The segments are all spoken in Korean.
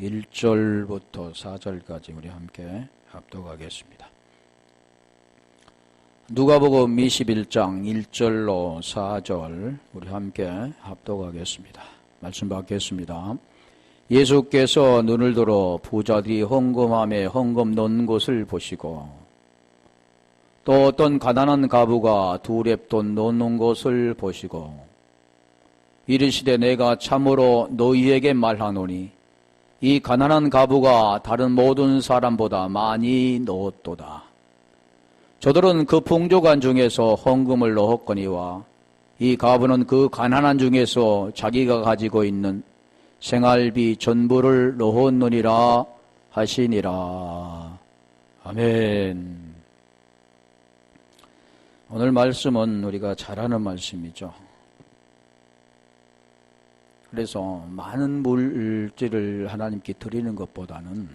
1절부터 4절까지 우리 함께 합독하겠습니다. 누가복음 21장 1절로 4절 우리 함께 합독하겠습니다. 말씀 받겠습니다. 예수께서 눈을 들어 부자들이 헌금함에 헌금 넣은 곳을 보시고 또 어떤 가난한 과부가 2렙돈 넣는 곳을 보시고 이르시되 내가 참으로 너희에게 말하노니 이 가난한 과부가 다른 모든 사람보다 많이 넣었도다. 저들은 그 풍족한 중에서 헌금을 넣었거니와 이 과부는 그 가난한 중에서 자기가 가지고 있는 생활비 전부를 넣었느니라 하시니라. 아멘. 오늘 말씀은 우리가 잘 아는 말씀이죠. 그래서 많은 물질을 하나님께 드리는 것보다는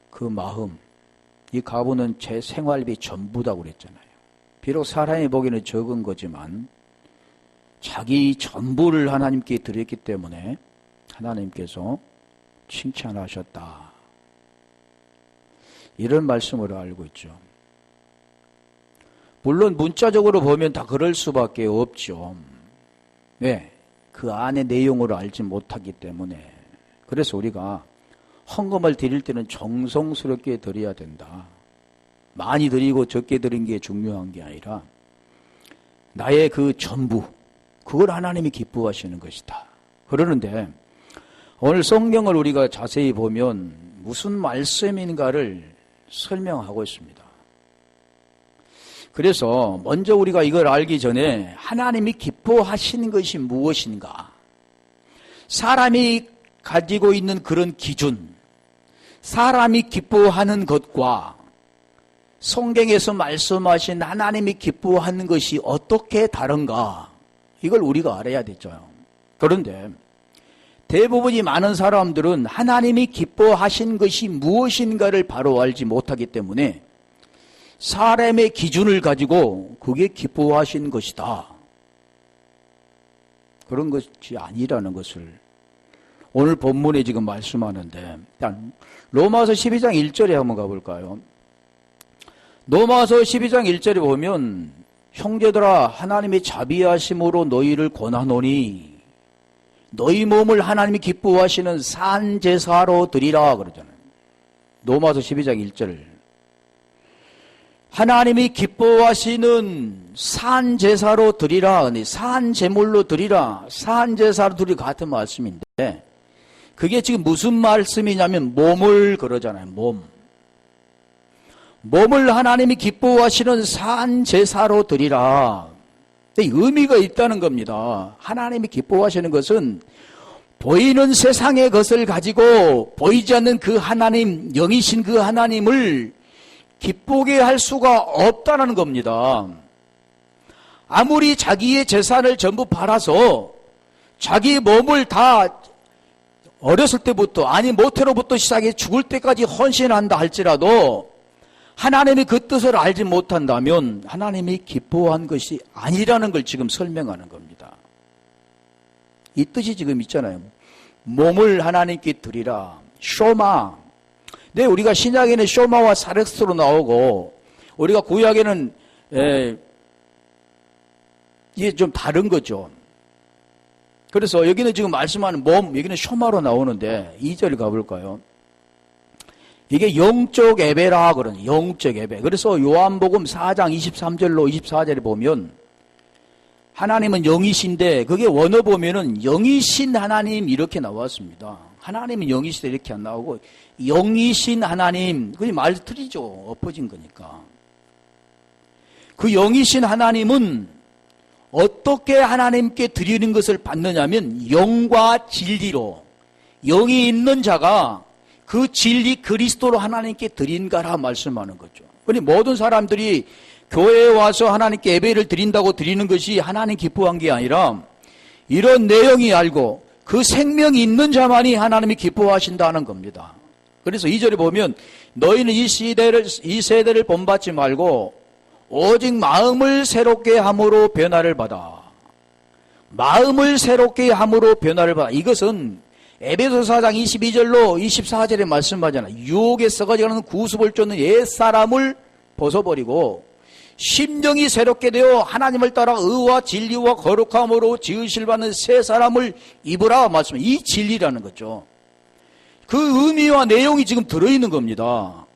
그 마음, 이 과부는 제 생활비 전부다고 그랬잖아요. 비록 사람이 보기에는 적은 거지만 자기 전부를 하나님께 드렸기 때문에 하나님께서 칭찬하셨다. 이런 말씀으로 알고 있죠. 물론 문자적으로 보면 다 그럴 수밖에 없죠. 왜? 그 안의 내용으로 알지 못하기 때문에. 그래서 우리가 헌금을 드릴 때는 정성스럽게 드려야 된다. 많이 드리고 적게 드린 게 중요한 게 아니라 나의 그 전부, 그걸 하나님이 기뻐하시는 것이다. 그러는데 오늘 성경을 우리가 자세히 보면 무슨 말씀인가를 설명하고 있습니다. 그래서 먼저 우리가 이걸 알기 전에 하나님이 기뻐하시는 것이 무엇인가? 사람이 가지고 있는 그런 기준, 사람이 기뻐하는 것과 성경에서 말씀하신 하나님이 기뻐하는 것이 어떻게 다른가? 이걸 우리가 알아야 되죠. 그런데 대부분이 많은 사람들은 하나님이 기뻐하신 것이 무엇인가를 바로 알지 못하기 때문에 사람의 기준을 가지고 그게 기뻐하신 것이다. 그런 것이 아니라는 것을 오늘 본문에 지금 말씀하는데, 일단 로마서 12장 1절에 한번 가볼까요? 로마서 12장 1절에 보면 형제들아 하나님의 자비하심으로 너희를 권하노니 너희 몸을 하나님이 기뻐하시는 산 제사로 드리라 그러잖아요. 로마서 12장 1절. 하나님이 기뻐하시는 산 제사로 드리라. 산 제물로 드리라. 산 제사로 드리라 같은 말씀인데 그게 지금 무슨 말씀이냐면 몸을 그러잖아요. 몸을 하나님이 기뻐하시는 산 제사로 드리라. 의미가 있다는 겁니다. 하나님이 기뻐하시는 것은 보이는 세상의 것을 가지고 보이지 않는 그 하나님, 영이신 그 하나님을 기쁘게 할 수가 없다는 겁니다. 아무리 자기의 재산을 전부 팔아서 자기 몸을 다 어렸을 때부터 아니 모태로부터 시작해 죽을 때까지 헌신한다 할지라도 하나님이 그 뜻을 알지 못한다면 하나님이 기뻐한 것이 아니라는 걸 지금 설명하는 겁니다. 이 뜻이 지금 있잖아요. 몸을 하나님께 드리라. 쇼마. 네, 우리가 신약에는 쇼마와 사렉스로 나오고 우리가 구약에는 이게 좀 다른 거죠. 그래서 여기는 지금 말씀하는 몸, 여기는 쇼마로 나오는데 2절 가볼까요? 이게 영적 예배라 그러는 영적 예배. 그래서 요한복음 4장 23절로 24절에 보면 하나님은 영이신데 그게 원어 보면은 영이신 하나님 이렇게 나왔습니다. 하나님은 영이시다 이렇게 안 나오고 영이신 하나님, 그게 말 틀리죠. 엎어진 거니까. 그 영이신 하나님은 어떻게 하나님께 드리는 것을 받느냐면 영과 진리로 영이 있는 자가 그 진리 그리스도로 하나님께 드린가라 말씀하는 거죠. 그러니 모든 사람들이 교회에 와서 하나님께 예배를 드린다고 드리는 것이 하나님 기뻐한 게 아니라 이런 내용이 알고 그 생명이 있는 자만이 하나님이 기뻐하신다는 겁니다. 그래서 2절에 보면 너희는 이 세대를 본받지 말고 오직 마음을 새롭게 함으로 변화를 받아. 마음을 새롭게 함으로 변화를 받아. 이것은 에베소 4장 22절로 24절에 말씀하잖아요. 유혹에 썩어지는 가는 구습을 쫓는 옛사람을 벗어버리고 심령이 새롭게 되어 하나님을 따라 의와 진리와 거룩함으로 지으실 받는 새 사람을 입으라 말씀. 이 진리라는 거죠. 그 의미와 내용이 지금 들어있는 겁니다.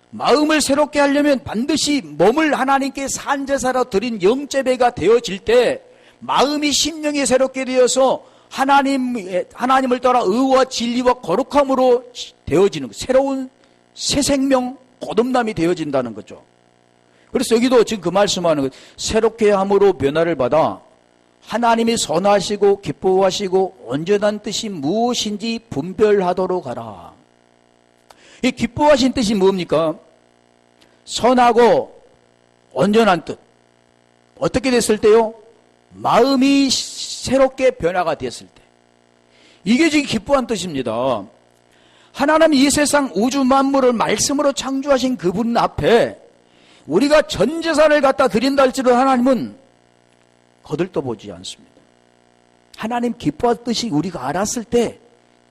마음을 새롭게 하려면 반드시 몸을 하나님께 산제사로 드린 영제배가 되어질 때 마음이 심령이 새롭게 되어서 하나님을 따라 의와 진리와 거룩함으로 되어지는 것. 새로운 새 생명 거듭남이 되어진다는 거죠. 그래서 여기도 지금 그 말씀하는 것. 새롭게 함으로 변화를 받아 하나님이 선하시고 기뻐하시고 온전한 뜻이 무엇인지 분별하도록 하라. 이 기뻐하신 뜻이 뭡니까? 선하고 온전한 뜻. 어떻게 됐을 때요? 마음이 새롭게 변화가 됐을 때. 이게 지금 기뻐한 뜻입니다. 하나님 이 세상 우주 만물을 말씀으로 창조하신 그분 앞에 우리가 전 재산을 갖다 드린다 할지라도 하나님은 거들떠보지 않습니다. 하나님 기뻐할 뜻이 우리가 알았을 때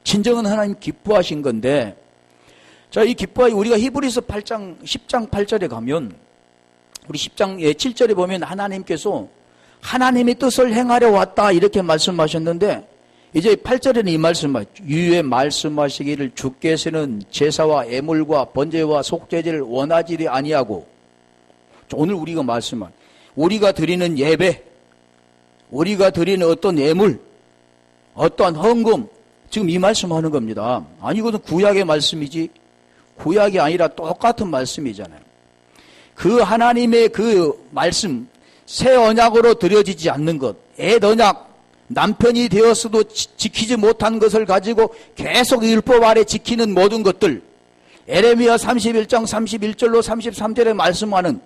진정은 하나님 기뻐하신 건데, 자, 이 기뻐하기 우리가 히브리서 10장 8절에 가면 우리 10장 7절에 보면 하나님께서 하나님의 뜻을 행하려 왔다 이렇게 말씀하셨는데, 이제 8절에는 이 말씀하셨죠. 유에 말씀하시기를 주께서는 제사와 애물과 번제와 속죄제를 원하지 아니하고, 오늘 우리가 말씀한 우리가 드리는 예배, 우리가 드리는 어떤 예물, 어떠한 헌금, 지금 이 말씀하는 겁니다. 아니 이것은 구약의 말씀이지 구약이 아니라 똑같은 말씀이잖아요. 그 하나님의 그 말씀, 새 언약으로 드려지지 않는 것, 옛 언약, 남편이 되었어도 지키지 못한 것을 가지고 계속 율법 아래 지키는 모든 것들, 에레미야 31장 31절로 33절에 말씀하는,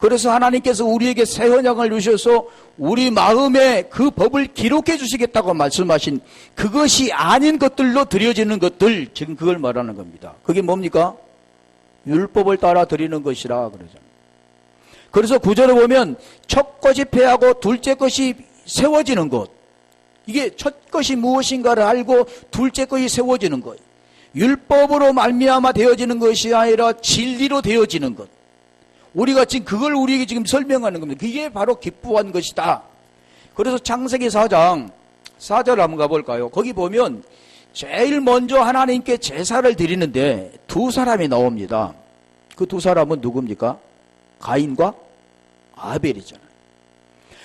그래서 하나님께서 우리에게 새 언약을 주셔서 우리 마음에 그 법을 기록해 주시겠다고 말씀하신 그것이 아닌 것들로 드려지는 것들, 지금 그걸 말하는 겁니다. 그게 뭡니까? 율법을 따라 드리는 것이라 그러잖아요. 그래서 구절을 보면 첫 것이 패하고 둘째 것이 세워지는 것. 이게 첫 것이 무엇인가를 알고 둘째 것이 세워지는 것. 율법으로 말미암아 되어지는 것이 아니라 진리로 되어지는 것. 우리가 지금 그걸 우리에게 지금 설명하는 겁니다. 그게 바로 기뻐한 것이다. 그래서 창세기 4장 4절 한번 가볼까요? 거기 보면 제일 먼저 하나님께 제사를 드리는데 두 사람이 나옵니다. 그 두 사람은 누굽니까? 가인과 아벨이잖아요.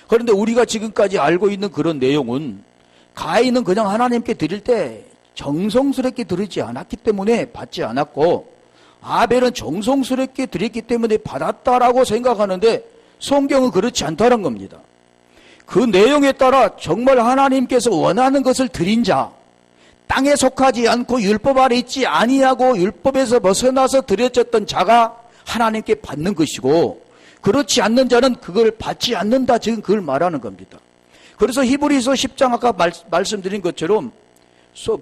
그런데 우리가 지금까지 알고 있는 그런 내용은 가인은 그냥 하나님께 드릴 때 정성스럽게 드리지 않았기 때문에 받지 않았고, 아벨은 정성스럽게 드렸기 때문에 받았다라고 생각하는데 성경은 그렇지 않다는 겁니다. 그 내용에 따라 정말 하나님께서 원하는 것을 드린 자, 땅에 속하지 않고 율법 아래 있지 아니하고 율법에서 벗어나서 드려졌던 자가 하나님께 받는 것이고, 그렇지 않는 자는 그걸 받지 않는다, 지금 그걸 말하는 겁니다. 그래서 히브리서 10장 아까 말씀드린 것처럼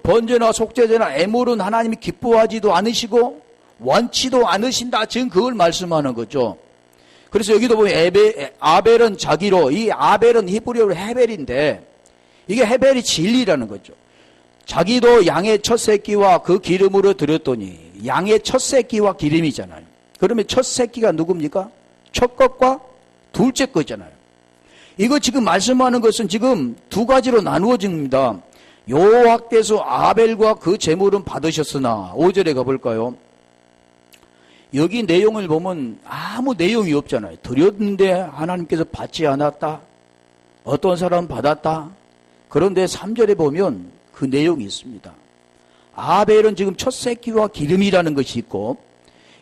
번제나 속죄제나 애물은 하나님이 기뻐하지도 않으시고 원치도 않으신다, 지금 그걸 말씀하는 거죠. 그래서 여기도 보면 아벨은 자기로, 이 아벨은 히브리어로 헤벨인데 이게 헤벨이 진리라는 거죠. 자기도 양의 첫 새끼와 그 기름으로 드렸더니, 양의 첫 새끼와 기름이잖아요. 그러면 첫 새끼가 누굽니까? 첫 것과 둘째 거잖아요. 이거 지금 말씀하는 것은 지금 두 가지로 나누어집니다. 여호와께서 아벨과 그 제물은 받으셨으나, 5절에 가볼까요? 여기 내용을 보면 아무 내용이 없잖아요. 드렸는데 하나님께서 받지 않았다, 어떤 사람은 받았다. 그런데 3절에 보면 그 내용이 있습니다. 아벨은 지금 첫 새끼와 기름이라는 것이 있고,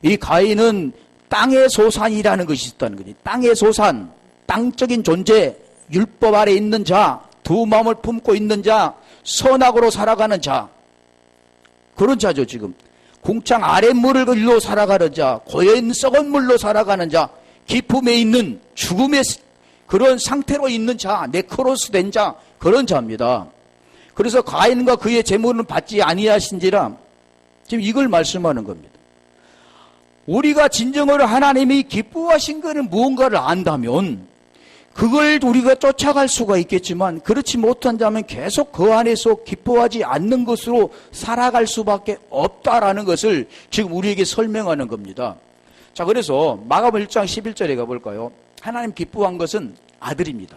이 가인은 땅의 소산이라는 것이 있다는 거지. 땅의 소산, 땅적인 존재, 율법 아래 있는 자, 두 마음을 품고 있는 자, 선악으로 살아가는 자, 그런 자죠. 지금 궁창 아랫물로 살아가는 자, 고여있는 썩은 물로 살아가는 자, 기품에 있는 죽음의 그런 상태로 있는 자, 네크로스 된 자, 그런 자입니다. 그래서 가인과 그의 제물은 받지 아니하신지라, 지금 이걸 말씀하는 겁니다. 우리가 진정으로 하나님이 기뻐하신 것은 무언가를 안다면 그걸 우리가 쫓아갈 수가 있겠지만 그렇지 못한다면 계속 그 안에서 기뻐하지 않는 것으로 살아갈 수밖에 없다라는 것을 지금 우리에게 설명하는 겁니다. 자, 그래서 마가복음 1장 11절에 가볼까요? 하나님 기뻐한 것은 아들입니다.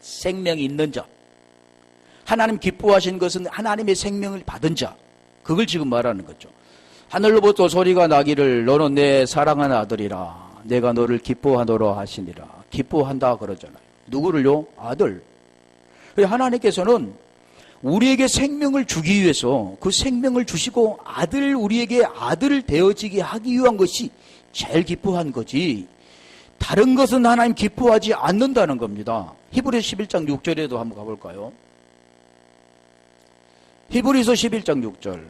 생명이 있는 자. 하나님 기뻐하신 것은 하나님의 생명을 받은 자. 그걸 지금 말하는 거죠. 하늘로부터 소리가 나기를 너는 내 사랑하는 아들이라 내가 너를 기뻐하노라 하시니라. 기뻐한다 그러잖아요. 누구를요? 아들. 하나님께서는 우리에게 생명을 주기 위해서 그 생명을 주시고 우리에게 아들 되어지게 하기 위한 것이 제일 기뻐한 거지. 다른 것은 하나님 기뻐하지 않는다는 겁니다. 히브리서 11장 6절에도 한번 가볼까요? 히브리서 11장 6절.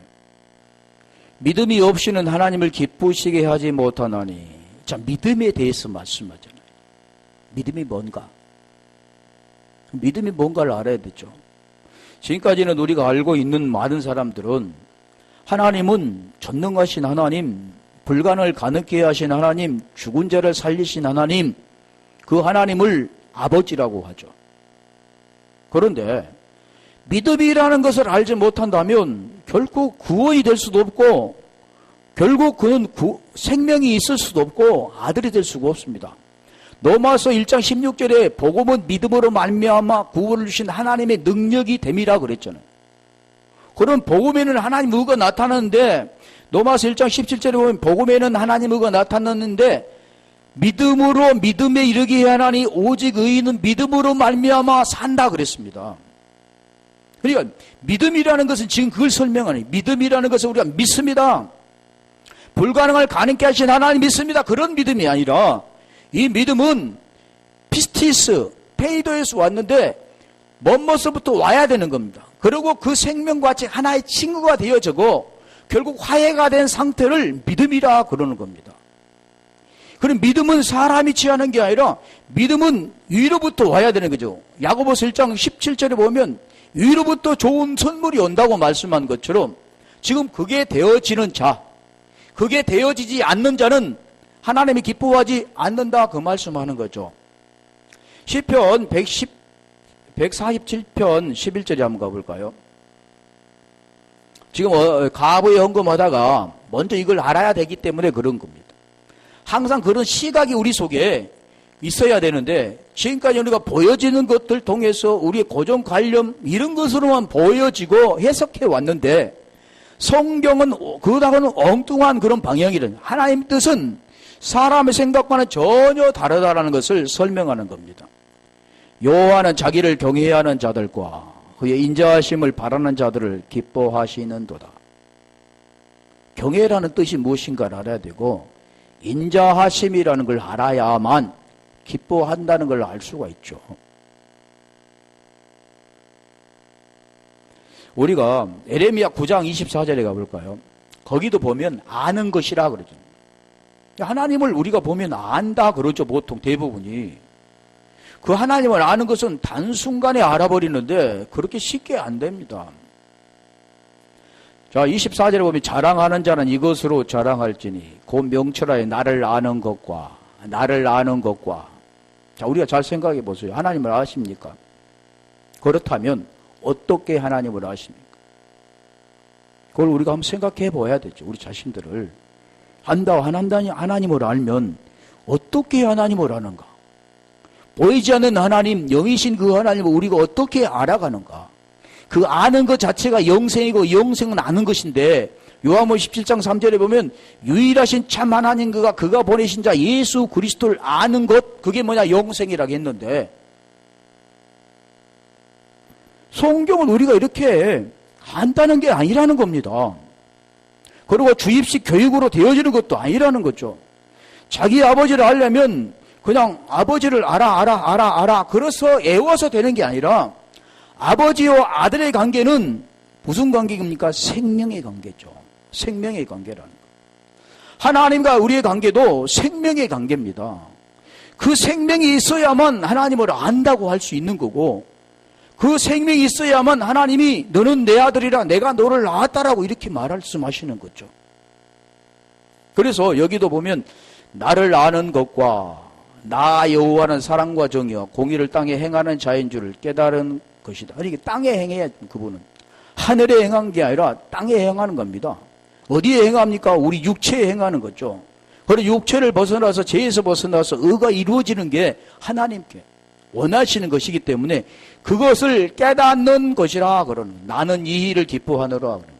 믿음이 없이는 하나님을 기쁘시게 하지 못하나니. 자, 믿음에 대해서 말씀하잖아요. 믿음이 뭔가? 믿음이 뭔가를 알아야 되죠. 지금까지는 우리가 알고 있는 많은 사람들은 하나님은 전능하신 하나님, 불가능을 가능케 하신 하나님, 죽은 자를 살리신 하나님, 그 하나님을 아버지라고 하죠. 그런데 믿음이라는 것을 알지 못한다면 결국 구원이 될 수도 없고 결국 그는 생명이 있을 수도 없고 아들이 될 수가 없습니다. 로마서 1장 16절에 복음은 믿음으로 말미암아 구원을 주신 하나님의 능력이 됨이라 그랬잖아요. 그럼 복음에는 하나님 의가 나타나는데 로마서 1장 17절에 보면 복음에는 하나님 의가 나타났는데 믿음으로 믿음에 이르게 하나니 오직 의인은 믿음으로 말미암아 산다 그랬습니다. 그러니까 믿음이라는 것은 지금 그걸 설명하니 믿음이라는 것은 우리가 믿습니다. 불가능을 가능케 하신 하나님 믿습니다. 그런 믿음이 아니라 이 믿음은 피스티스, 페이도에서 왔는데 먼모서부터 와야 되는 겁니다. 그리고 그 생명과 같이 하나의 친구가 되어지고 결국 화해가 된 상태를 믿음이라 그러는 겁니다. 그럼 믿음은 사람이 취하는 게 아니라 믿음은 위로부터 와야 되는 거죠. 야고보서 1장 17절에 보면 위로부터 좋은 선물이 온다고 말씀한 것처럼 지금 그게 되어지는 자, 그게 되어지지 않는 자는 하나님이 기뻐하지 않는다 그 말씀하는 거죠. 시편 147편 11절에 한번 가볼까요? 지금 가부에 헌금하다가 먼저 이걸 알아야 되기 때문에 그런 겁니다. 항상 그런 시각이 우리 속에 있어야 되는데 지금까지 우리가 보여지는 것들 통해서 우리의 고정관념 이런 것으로만 보여지고 해석해 왔는데 성경은 그보다는 엉뚱한 그런 방향이란 하나님의 뜻은 사람의 생각과는 전혀 다르다는 것을 설명하는 겁니다. 여호와는 자기를 경외하는 자들과 그의 인자하심을 바라는 자들을 기뻐하시는도다. 경외라는 뜻이 무엇인가를 알아야 되고 인자하심이라는 걸 알아야만 기뻐한다는 걸 알 수가 있죠. 우리가 에레미야 9장 24절에 가볼까요? 거기도 보면 아는 것이라 그러죠. 하나님을 우리가 보면 안다 그러죠. 보통 대부분이. 그 하나님을 아는 것은 단순간에 알아버리는데 그렇게 쉽게 안 됩니다. 자, 24절에 보면 자랑하는 자는 이것으로 자랑할지니 곧 명철하여 나를 아는 것과 자, 우리가 잘 생각해 보세요. 하나님을 아십니까? 그렇다면 어떻게 하나님을 아십니까? 그걸 우리가 한번 생각해 봐야 되죠. 우리 자신들을. 하나님을 알면 어떻게 하나님을 아는가? 보이지 않는 하나님, 영이신 그 하나님을 우리가 어떻게 알아가는가? 그 아는 것 자체가 영생이고 영생은 아는 것인데 요한복음 17장 3절에 보면 유일하신 참 하나님 그가 보내신 자 예수 그리스도를 아는 것 그게 뭐냐? 영생이라고 했는데 성경은 우리가 이렇게 안다는 게 아니라는 겁니다. 그리고 주입식 교육으로 되어지는 것도 아니라는 거죠. 자기 아버지를 알려면 그냥 아버지를 알아. 그래서 애워서 되는 게 아니라 아버지와 아들의 관계는 무슨 관계입니까? 생명의 관계죠. 생명의 관계라는 거. 하나님과 우리의 관계도 생명의 관계입니다. 그 생명이 있어야만 하나님을 안다고 할 수 있는 거고 그 생명이 있어야만 하나님이 너는 내 아들이라 내가 너를 낳았다라고 이렇게 말씀하시는 거죠. 그래서 여기도 보면 나를 아는 것과 나 여호와는 사랑과 정의와 공의를 땅에 행하는 자인 줄을 깨달은 것이다. 이게 땅에 행해야 그분은 하늘에 행한 게 아니라 땅에 행하는 겁니다. 어디에 행합니까? 우리 육체에 행하는 거죠. 그리고 육체를 벗어나서 죄에서 벗어나서 의가 이루어지는 게 하나님께 원하시는 것이기 때문에 그것을 깨닫는 것이라 그러는. 나는 이 일을 기뻐하노라 그러는.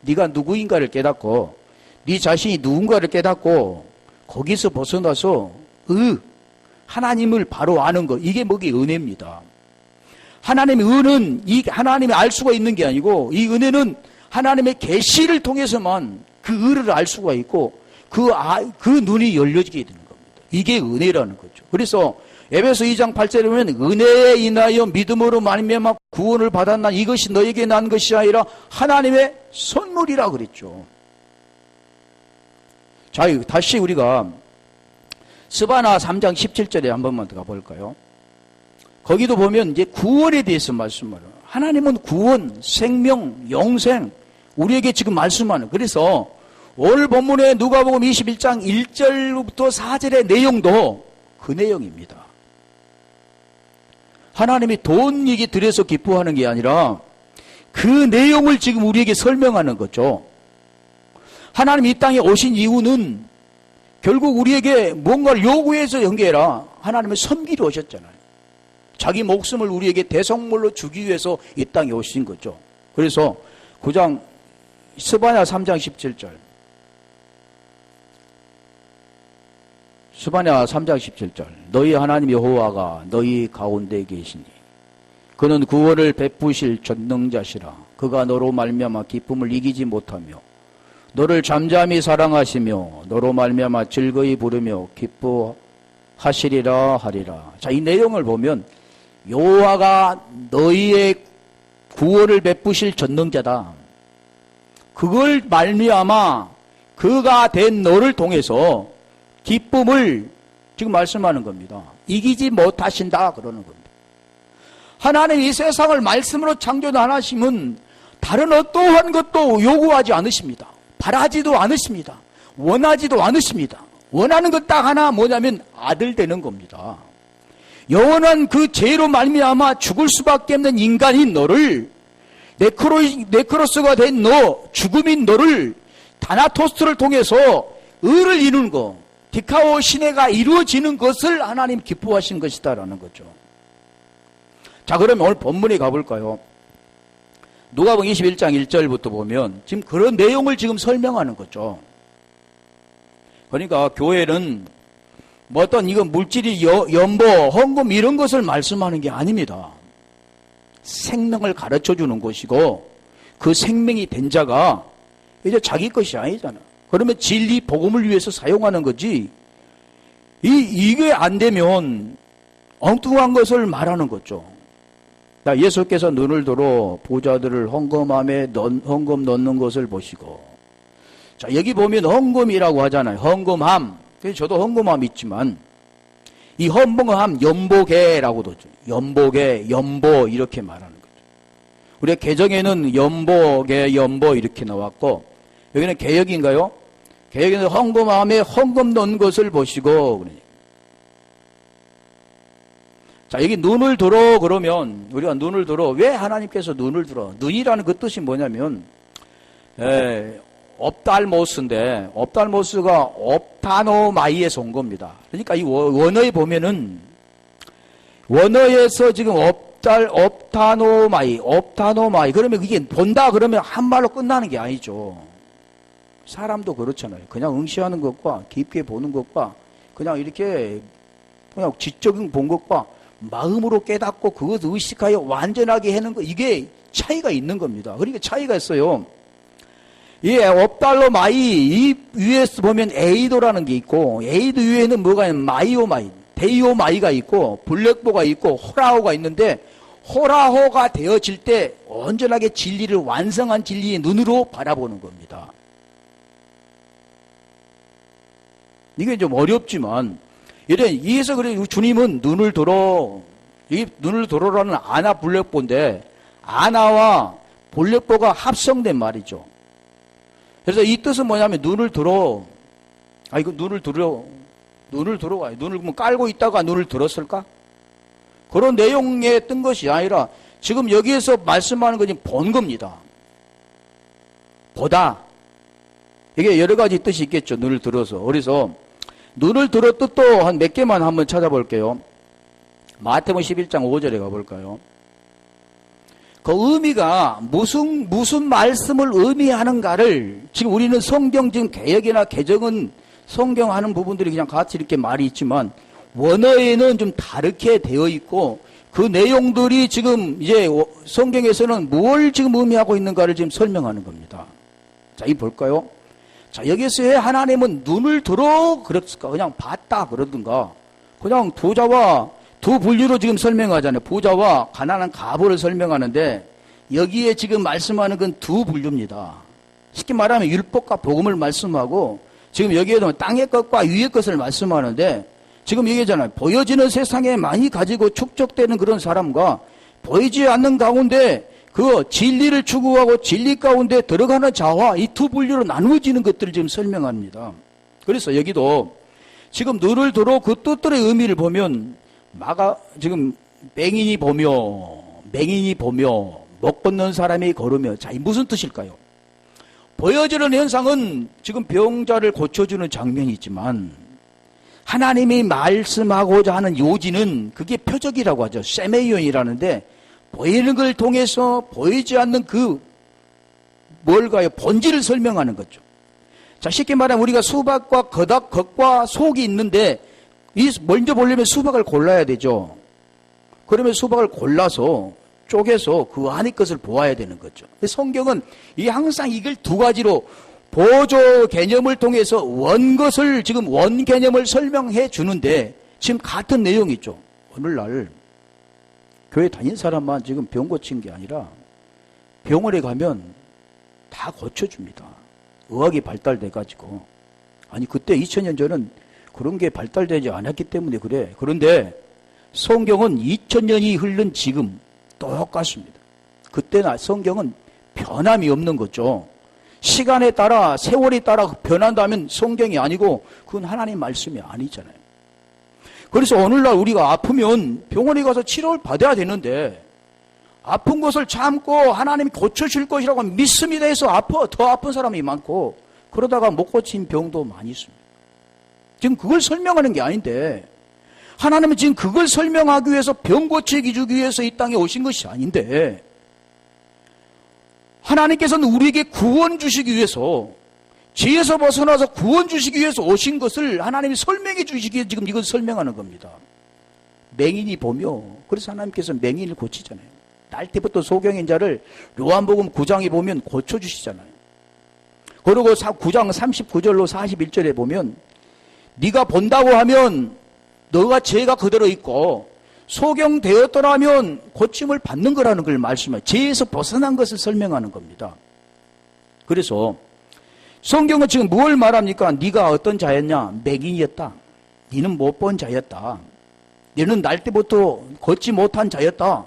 네가 누구인가를 깨닫고 네 자신이 누군가를 깨닫고 거기서 벗어나서 하나님을 바로 아는 것, 이게 뭐기 은혜입니다. 하나님의 은은 하나님이 알 수가 있는 게 아니고 이 은혜는 하나님의 계시를 통해서만 그 의를 알 수가 있고 그 눈이 열려지게 되는 겁니다. 이게 은혜라는 거죠. 그래서 에베소 2장 8절에 보면 은혜에 인하여 믿음으로 말미암아 구원을 받았나 이것이 너에게 난 것이 아니라 하나님의 선물이라 그랬죠. 자, 다시 우리가 스바나 3장 17절에 한 번만 더 가볼까요? 거기도 보면 이제 구원에 대해서 말씀을 해요. 하나님은 구원, 생명, 영생 우리에게 지금 말씀하는. 그래서 오늘 본문에 누가복음 21장 1절부터 4절의 내용도 그 내용입니다. 하나님이 돈 얘기 들여서 기뻐하는 게 아니라 그 내용을 지금 우리에게 설명하는 거죠. 하나님 이 땅에 오신 이유는 결국 우리에게 뭔가를 요구해서 연계해라. 하나님은 섬기러 오셨잖아요. 자기 목숨을 우리에게 대성물로 주기 위해서 이 땅에 오신 거죠. 그래서 9장 스바냐 3장 17절 스바냐 3장 17절 너희 하나님 여호와가 너희 가운데 계시니 그는 구원을 베푸실 전능자시라. 그가 너로 말미암아 기쁨을 이기지 못하며 너를 잠잠히 사랑하시며 너로 말미암아 즐거이 부르며 기뻐하시리라 하리라. 자, 이 내용을 보면 여호와가 너희의 구원을 베푸실 전능자다. 그걸 말미암아 그가 된 너를 통해서 기쁨을 지금 말씀하는 겁니다. 이기지 못하신다 그러는 겁니다. 하나님 이 세상을 말씀으로 창조하심은 다른 어떠한 것도 요구하지 않으십니다. 바라지도 않으십니다. 원하지도 않으십니다. 원하는 것 딱 하나 뭐냐면 아들 되는 겁니다. 영원한 그 죄로 말미암아 죽을 수밖에 없는 인간인 너를 네크로스가 된 너, 죽음인 너를 다나토스를 통해서 의를 이루는 것, 디카오 신해가 이루어지는 것을 하나님 기뻐하신 것이다라는 거죠. 자, 그러면 오늘 본문에 가볼까요? 누가복음 21장 1절부터 보면 지금 그런 내용을 지금 설명하는 거죠. 그러니까 교회는 뭐 어떤 이거 물질이 연보, 헌금 이런 것을 말씀하는 게 아닙니다. 생명을 가르쳐 주는 것이고 그 생명이 된 자가 이제 자기 것이 아니잖아. 그러면 진리 복음을 위해서 사용하는 거지. 이게 안 되면 엉뚱한 것을 말하는 거죠. 예수께서 눈을 들어 부자들을 헌금함에 헌금 넣는 것을 보시고. 자, 여기 보면 헌금이라고 하잖아요. 헌금함. 저도 헌금함 있지만 이 헌금함 연보계라고도 하죠. 연보계, 연보 이렇게 말하는 거죠. 우리 개정에는 연보계, 연보 이렇게 나왔고 여기는 개역인가요? 개역에는 헌금함에 헌금 넣은 것을 보시고. 자, 여기 눈을 들어 그러면 우리가 눈을 들어 왜 하나님께서 눈을 들어? 눈이라는 그 뜻이 뭐냐면 옵달모스인데 옵달모스가 옵타노마이에서 온 겁니다. 그러니까 이 원어에 보면은 원어에서 지금 옵타노마이 그러면 이게 본다 그러면 한 말로 끝나는 게 아니죠. 사람도 그렇잖아요. 그냥 응시하는 것과 깊게 보는 것과 그냥 이렇게 그냥 지적인 본 것과 마음으로 깨닫고 그것을 의식하여 완전하게 하는 것, 이게 차이가 있는 겁니다. 그러니까 차이가 있어요. 이 옵달로마이 이 위에서 보면 에이도라는 게 있고 에이도 위에는 뭐가 있냐면 마이오마이, 데이오마이가 있고 블랙보가 있고 호라호가 있는데 호라호가 되어질 때 온전하게 진리를 완성한 진리의 눈으로 바라보는 겁니다. 이게 좀 어렵지만 이래서 그래 주님은 눈을 들어 이 눈을 들어라는 아나 블랙보인데 아나와 블랙보가 합성된 말이죠. 그래서 이 뜻은 뭐냐면 눈을 들어. 이거 눈을 눈을 들어와요. 눈을 뭐 깔고 있다가 눈을 들었을까? 그런 내용에 뜬 것이 아니라 지금 여기에서 말씀하는 것이 본 겁니다. 보다. 이게 여러 가지 뜻이 있겠죠. 눈을 들어서. 그래서 눈을 들어 뜻도 한 몇 개만 한번 찾아볼게요. 마태복음 11장 5절에 가볼까요? 그 의미가 무슨 말씀을 의미하는가를 지금 우리는 성경 지금 개역이나 개정은 성경하는 부분들이 그냥 같이 이렇게 말이 있지만 원어에는 좀 다르게 되어 있고 그 내용들이 지금 이제 성경에서는 뭘 지금 의미하고 있는가를 지금 설명하는 겁니다. 자, 이 볼까요? 자, 여기서 왜 하나님은 눈을 들어 그랬을까? 그냥 봤다 그러든가 그냥 부자와 두 분류로 지금 설명하잖아요. 부자와 가난한 과부를 설명하는데 여기에 지금 말씀하는 건 두 분류입니다. 쉽게 말하면 율법과 복음을 말씀하고 지금 여기에도 땅의 것과 위의 것을 말씀하는데 지금 얘기잖아요. 보여지는 세상에 많이 가지고 축적되는 그런 사람과 보이지 않는 가운데 그 진리를 추구하고 진리 가운데 들어가는 자와 이 두 분류로 나누어지는 것들을 지금 설명합니다. 그래서 여기도 지금 눈을 들어 그 뜻들의 의미를 보면 지금 맹인이 보며 못 걷는 사람이 걸으며 자, 이 무슨 뜻일까요? 보여지는 현상은 지금 병자를 고쳐주는 장면이 있지만 하나님이 말씀하고자 하는 요지는 그게 표적이라고 하죠. 세메이온이라는데 보이는 걸 통해서 보이지 않는 그 뭘까요? 본질을 설명하는 거죠. 자, 쉽게 말하면 우리가 수박과 겉과 속이 있는데 먼저 보려면 수박을 골라야 되죠. 그러면 수박을 골라서 쪼개서 그 안의 것을 보아야 되는 거죠. 성경은 항상 이걸 두 가지로 보조 개념을 통해서 원것을 지금 원 개념을 설명해 주는데 지금 같은 내용이죠. 오늘날 교회 다닌 사람만 지금 병 고친 게 아니라 병원에 가면 다 고쳐줍니다. 의학이 발달돼 가지고. 아니 그때 2000년 전은 그런 게 발달되지 않았기 때문에 그래. 그런데 성경은 2000년이 흐른 지금 똑같습니다. 그때나 성경은 변함이 없는 거죠. 시간에 따라 세월에 따라 변한다면 성경이 아니고 그건 하나님 말씀이 아니잖아요. 그래서 오늘날 우리가 아프면 병원에 가서 치료를 받아야 되는데 아픈 것을 참고 하나님이 고쳐줄 것이라고 믿음이 돼서 더 아픈 사람이 많고 그러다가 못 고친 병도 많이 있습니다. 지금 그걸 설명하는 게 아닌데 하나님은 지금 그걸 설명하기 위해서 병 고치기 주기 위해서 이 땅에 오신 것이 아닌데 하나님께서는 우리에게 구원 주시기 위해서 죄에서 벗어나서 구원 주시기 위해서 오신 것을 하나님이 설명해 주시기 위해 지금 이걸 설명하는 겁니다. 맹인이 보며 그래서 하나님께서 맹인을 고치잖아요. 날 때부터 소경인 자를 요한복음 9장에 보면 고쳐주시잖아요. 그리고 9장 39절로 41절에 보면 네가 본다고 하면 너가 죄가 그대로 있고 소경되었더라면 고침을 받는 거라는 걸 말씀해요. 죄에서 벗어난 것을 설명하는 겁니다. 그래서 성경은 지금 뭘 말합니까? 네가 어떤 자였냐? 맹인이었다. 너는 못 본 자였다. 너는 날 때부터 걷지 못한 자였다.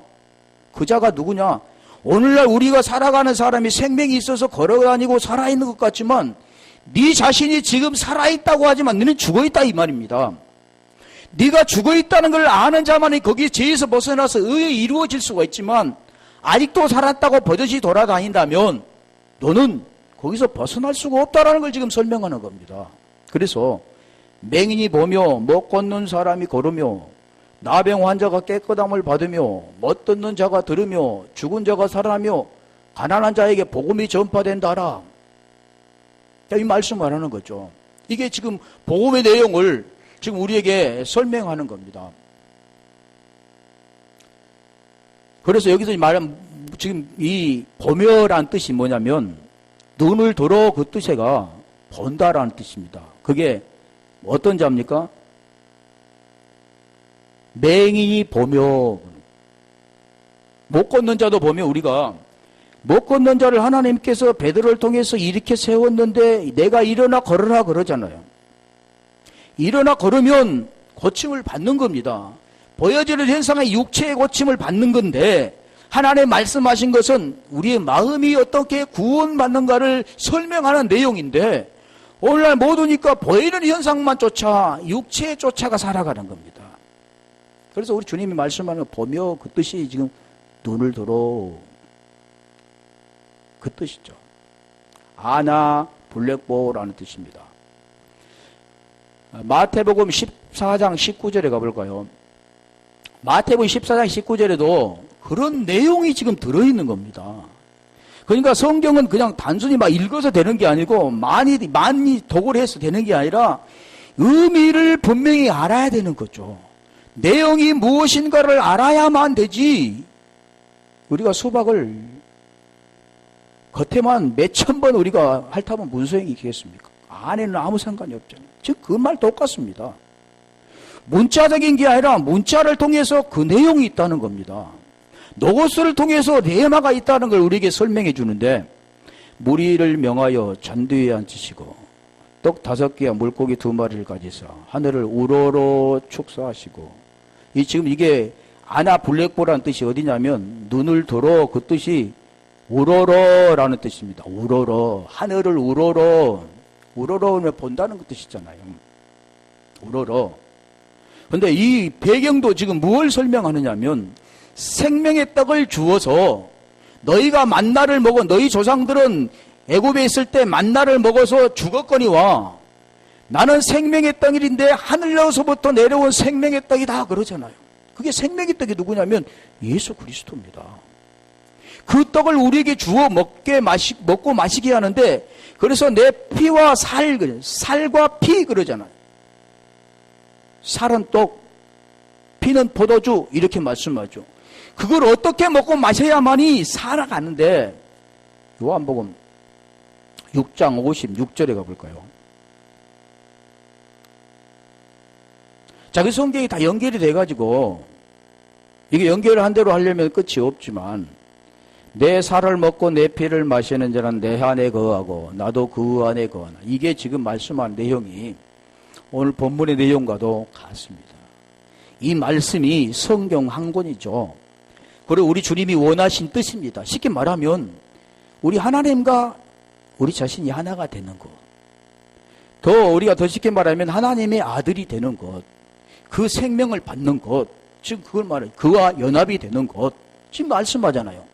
그 자가 누구냐? 오늘날 우리가 살아가는 사람이 생명이 있어서 걸어다니고 살아있는 것 같지만 네 자신이 지금 살아있다고 하지만 너는 죽어있다 이 말입니다. 네가 죽어있다는 걸 아는 자만이 거기에 죄에서 벗어나서 의에 이루어질 수가 있지만 아직도 살았다고 버젓이 돌아다닌다면 너는 거기서 벗어날 수가 없다라는 걸 지금 설명하는 겁니다. 그래서 맹인이 보며 못 걷는 사람이 걸으며 나병 환자가 깨끗함을 받으며 못 듣는 자가 들으며 죽은 자가 살아나며 가난한 자에게 복음이 전파된다라. 이 말씀을 하는 거죠. 이게 지금 복음의 내용을 지금 우리에게 설명하는 겁니다. 그래서 여기서 말하면 지금 이 보며라는 뜻이 뭐냐면 눈을 들어 그 뜻에가 본다라는 뜻입니다. 그게 어떤 자입니까? 맹인이 보며 못 걷는 자도 보며 우리가 못 걷는 자를 하나님께서 베드로를 통해서 이렇게 세웠는데 내가 일어나 걸으라 그러잖아요. 일어나 걸으면 고침을 받는 겁니다. 보여지는 현상의 육체의 고침을 받는 건데 하나님 말씀하신 것은 우리의 마음이 어떻게 구원받는가를 설명하는 내용인데 오늘날 모두니까 보이는 현상만 쫓아 육체에 쫓아가 살아가는 겁니다. 그래서 우리 주님이 말씀하는 보며 그 뜻이 지금 눈을 들어 그 뜻이죠. 아나 블랙보라는 뜻입니다. 마태복음 14장 19절에 가볼까요? 마태복음 14장 19절에도 그런 내용이 지금 들어있는 겁니다. 그러니까 성경은 그냥 단순히 막 읽어서 되는 게 아니고 많이 도구를 해서 되는 게 아니라 의미를 분명히 알아야 되는 거죠. 내용이 무엇인가를 알아야만 되지. 우리가 수박을 겉에만 몇천 번 우리가 핥아보면 무슨 소용이 있겠습니까? 안에는 아무 상관이 없잖아요. 즉 그 말 똑같습니다. 문자적인 게 아니라 문자를 통해서 그 내용이 있다는 겁니다. 노고스를 통해서 레마가 있다는 걸 우리에게 설명해 주는데, 무리를 명하여 잔디 위에 앉히시고 떡 5개와 물고기 2마리를 가지사 하늘을 우러러 축사하시고, 지금 이게 아나 블랙보라는 뜻이 어디냐면 눈을 들어, 그 뜻이 우러러라는 뜻입니다. 우러러, 하늘을 우러러면 본다는 그 뜻이잖아요. 우러러. 근데 이 배경도 지금 무엇을 설명하느냐면 생명의 떡을 주어서 너희가 만나를 먹어, 너희 조상들은 애굽에 있을 때 만나를 먹어서 죽었거니와 나는 생명의 떡인데 하늘로서부터 내려온 생명의 떡이다 그러잖아요. 그게 생명의 떡이 누구냐면 예수 그리스도입니다. 그 떡을 우리에게 주어 먹고 마시게 하는데, 그래서 내 피와 살과 피 그러잖아요. 살은 떡, 피는 포도주 이렇게 말씀하죠. 그걸 어떻게 먹고 마셔야만이 살아가는데, 요한복음 6장 56절에 가볼까요? 자, 그 성경이 다 연결이 돼가지고 이게 연결을 한 대로 하려면 끝이 없지만, 내 살을 먹고 내 피를 마시는 자는 내 안에 거하고 나도 그 안에 거하나. 이게 지금 말씀한 내용이 오늘 본문의 내용과도 같습니다. 이 말씀이 성경 한 권이죠. 그리고 우리 주님이 원하신 뜻입니다. 쉽게 말하면 우리 하나님과 우리 자신이 하나가 되는 것. 우리가 더 쉽게 말하면 하나님의 아들이 되는 것. 그 생명을 받는 것. 지금 그걸 말해요. 그와 연합이 되는 것. 지금 말씀하잖아요.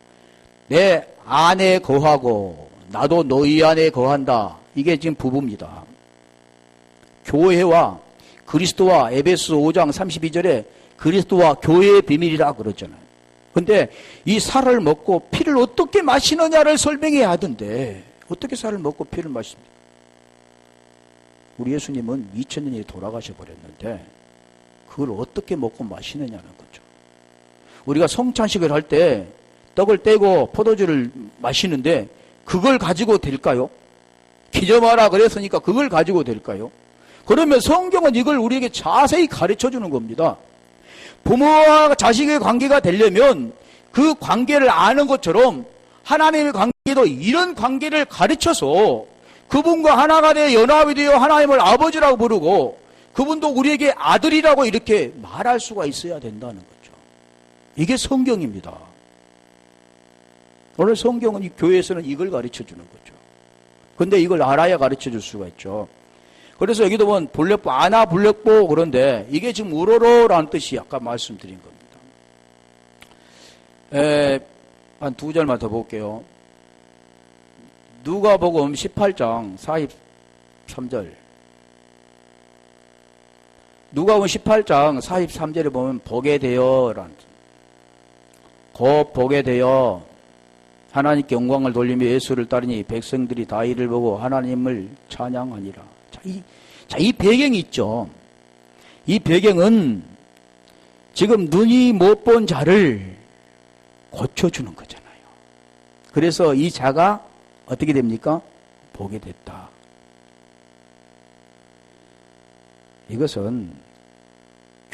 내 안에 거하고 나도 너희 안에 거한다. 이게 지금 부부입니다. 교회와 그리스도와 에베소 5장 32절에 그리스도와 교회의 비밀이라 그러잖아요. 근데 이 살을 먹고 피를 어떻게 마시느냐를 설명해야 하던데, 어떻게 살을 먹고 피를 마십니까? 우리 예수님은 2000년이 돌아가셔 버렸는데 그걸 어떻게 먹고 마시느냐는 거죠. 우리가 성찬식을 할 때 떡을 떼고 포도주를 마시는데 그걸 가지고 될까요? 기점하라 그랬으니까 그걸 가지고 될까요? 그러면 성경은 이걸 우리에게 자세히 가르쳐 주는 겁니다. 부모와 자식의 관계가 되려면 그 관계를 아는 것처럼 하나님의 관계도 이런 관계를 가르쳐서 그분과 하나가 되어 연합이 되어 하나님을 아버지라고 부르고 그분도 우리에게 아들이라고 이렇게 말할 수가 있어야 된다는 거죠. 이게 성경입니다. 오늘 성경은 이 교회에서는 이걸 가르쳐 주는 거죠. 근데 이걸 알아야 가르쳐 줄 수가 있죠. 그래서 여기도 보면 블랙보, 아나 블랙보 그런데 이게 지금 우러러라는 뜻이 아까 말씀드린 겁니다. 한 2절만 더 볼게요. 누가복음 18장 43절. 누가복음 18장 43절에 보면 보게 되어라는 뜻. 곧 보게 되어 하나님께 영광을 돌리며 예수를 따르니 백성들이 다 이를 보고 하나님을 찬양하니라. 이 배경이 있죠. 이 배경은 지금 눈이 못 본 자를 고쳐주는 거잖아요. 그래서 이 자가 어떻게 됩니까? 보게 됐다. 이것은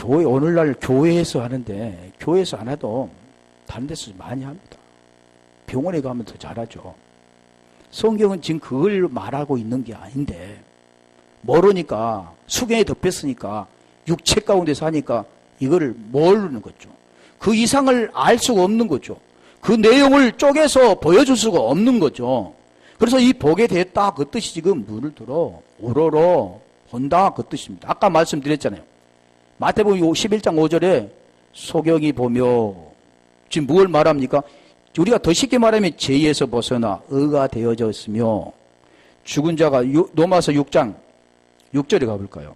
오늘날 교회에서 하는데 교회에서 안 해도 다른 데서 많이 합니다. 병원에 가면 더 잘하죠. 성경은 지금 그걸 말하고 있는 게 아닌데 모르니까 수경에 덮였으니까 육체 가운데 사니까 이거를 모르는 거죠. 그 이상을 알 수가 없는 거죠. 그 내용을 쪼개서 보여줄 수가 없는 거죠. 그래서 이 보게 됐다 그 뜻이 지금 눈을 들어 우러러 본다 그 뜻입니다. 아까 말씀드렸잖아요. 마태복음 11장 5절에 소경이 보며 지금 무엇을 말합니까? 우리가 더 쉽게 말하면 죄에서 벗어나 의가 되어졌으며 죽은 자가 로마서 6장 6절에 가볼까요?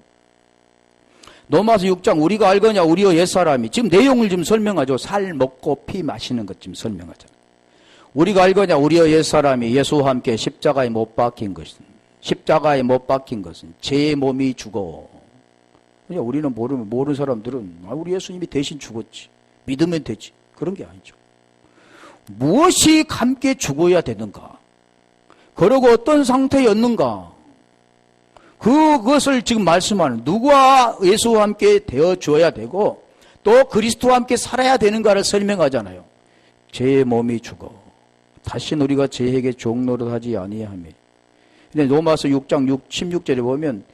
로마서 6장 우리가 알거냐 우리의 옛사람이 지금 내용을 좀 설명하죠. 살 먹고 피 마시는 것 좀 설명하잖아요. 우리가 알거냐 우리의 옛사람이 예수와 함께 십자가에 못 박힌 것은 제 몸이 죽어. 그냥 우리는 모르는 사람들은 우리 예수님이 대신 죽었지 믿으면 되지 그런 게 아니죠. 무엇이 함께 죽어야 되는가? 그러고 어떤 상태였는가? 그것을 지금 말씀하는 누구와 예수와 함께 되어줘야 되고 또 그리스도와 함께 살아야 되는가를 설명하잖아요. 제 몸이 죽어 다시는 우리가 죄에게 종노릇하지 아니하며. 근데 로마서 6장 16절에 보면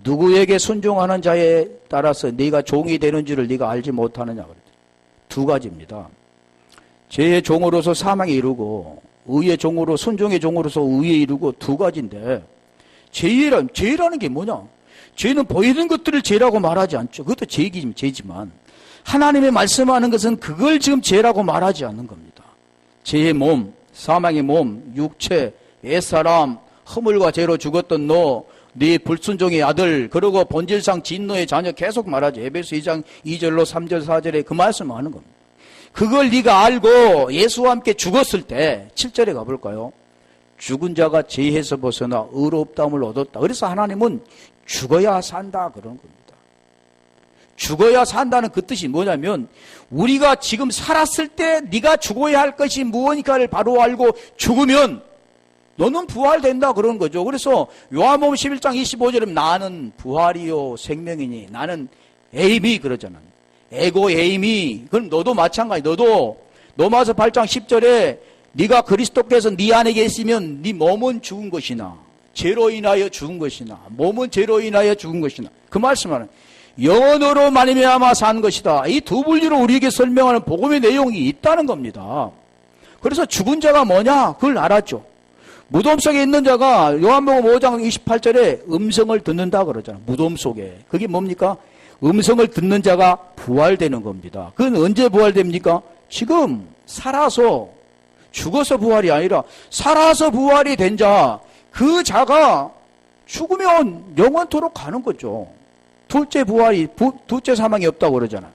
누구에게 순종하는 자에 따라서 네가 종이 되는 줄을 네가 알지 못하느냐 그랬죠. 두 가지입니다. 죄의 종으로서 사망에 이르고 의의 종으로 순종의 종으로서 의에 이르고 두 가지인데 죄라는 게 뭐냐? 죄는 보이는 것들을 죄라고 말하지 않죠. 그것도 죄지만 하나님의 말씀하는 것은 그걸 지금 죄라고 말하지 않는 겁니다. 죄의 몸, 사망의 몸, 육체, 옛사람, 허물과 죄로 죽었던 네 불순종의 아들, 그리고 본질상 진노의 자녀 계속 말하죠. 에베소 2장 2절로 3절 4절에 그 말씀을 하는 겁니다. 그걸 네가 알고 예수와 함께 죽었을 때 7절에 가볼까요? 죽은 자가 죄에서 벗어나 의롭다함을 얻었다. 그래서 하나님은 죽어야 산다 그런 겁니다. 죽어야 산다는 그 뜻이 뭐냐면 우리가 지금 살았을 때 네가 죽어야 할 것이 무엇인가를 바로 알고 죽으면 너는 부활된다 그런 거죠. 그래서 요한복음 11장 25절에 나는 부활이요 생명이니 나는 에이미 그러잖아요. 에고 에이미. 그럼 너도 마찬가지. 너도 로마서 8장 10절에 네가 그리스도께서 네 안에 계시면 네 몸은 죽은 것이나 죄로 인하여 죽은 것이나 몸은 죄로 인하여 죽은 것이나 그 말씀하는 영원으로 말미암아 산 것이다. 이 두 분리로 우리에게 설명하는 복음의 내용이 있다는 겁니다. 그래서 죽은 자가 뭐냐? 그걸 알았죠. 무덤 속에 있는 자가 요한복음 5장 28절에 음성을 듣는다 그러잖아요. 무덤 속에. 그게 뭡니까? 음성을 듣는 자가 부활되는 겁니다. 그건 언제 부활됩니까? 지금 살아서 죽어서 부활이 아니라 살아서 부활이 된 자, 그 자가 죽으면 영원토록 가는 거죠. 둘째 사망이 없다고 그러잖아요.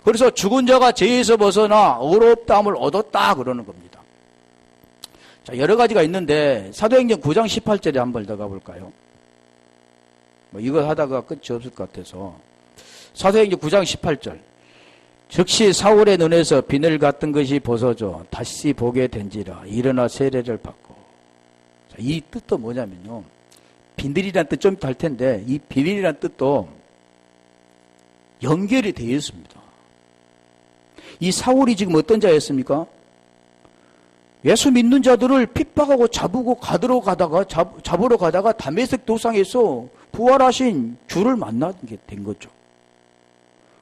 그래서 죽은 자가 죄에서 벗어나 의롭다함을 얻었다 그러는 겁니다. 자, 여러 가지가 있는데 사도행전 9장 18절에 한번 더 가볼까요? 이거 하다가 끝이 없을 것 같아서 사도행전 9장 18절 즉시 사울의 눈에서 비늘 같은 것이 벗어져 다시 보게 된지라 일어나 세례를 받고. 자, 이 뜻도 뭐냐면요, 비늘이란 뜻 좀 이따 할 텐데 이 비늘이란 뜻도 연결이 되어 있습니다. 이 사울이 지금 어떤 자였습니까? 예수 믿는 자들을 핍박하고 잡으러 가다가 다메섹 도상에서 부활하신 주를 만나게 된 거죠.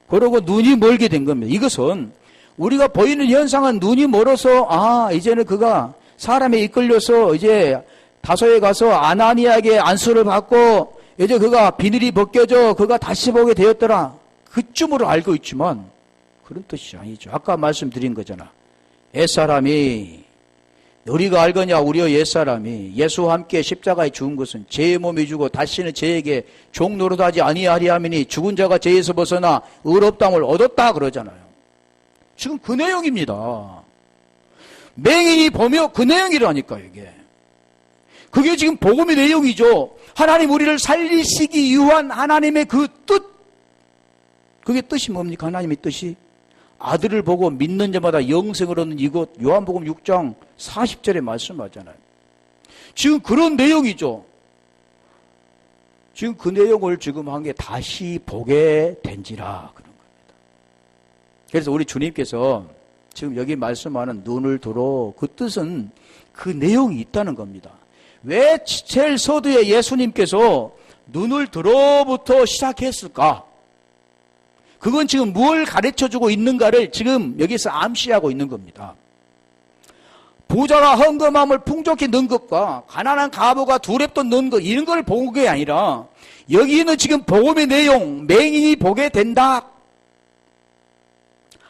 그러고 눈이 멀게 된 겁니다. 이것은 우리가 보이는 현상은 눈이 멀어서 이제는 그가 사람에 이끌려서 이제 다소에 가서 아나니아에게 안수를 받고 이제 그가 비늘이 벗겨져 그가 다시 보게 되었더라. 그쯤으로 알고 있지만 그런 뜻이 아니죠. 아까 말씀드린 거잖아. 옛사람이 우리가 알거냐 우리의 옛사람이 예수와 함께 십자가에 죽은 것은 죄의 몸이 죽어 다시는 죄에게 종 노릇하지 아니하리 하미니 죽은 자가 죄에서 벗어나 의롭다함을 얻었다 그러잖아요. 지금 그 내용입니다. 맹인이 보며 그 내용이라니까요. 이게 그게 지금 복음의 내용이죠. 하나님 우리를 살리시기 위한 하나님의 그 뜻, 그게 뜻이 뭡니까? 하나님의 뜻이 아들을 보고 믿는 자마다 영생을 얻는 이것, 요한복음 6장 40절에 말씀하잖아요. 지금 그런 내용이죠. 지금 그 내용을 지금 한 게 다시 보게 된지라 그런 겁니다. 그래서 우리 주님께서 지금 여기 말씀하는 눈을 들어, 그 뜻은 그 내용이 있다는 겁니다. 왜 제일 서두에 예수님께서 눈을 들어부터 시작했을까? 그건 지금 뭘 가르쳐주고 있는가를 지금 여기서 암시하고 있는 겁니다. 부자가 헌금함을 풍족히 넣은 것과 가난한 과부가 두 랩돈 넣은 것 이런 걸 본 게 아니라 여기는 지금 복음의 내용 맹인이 보게 된다.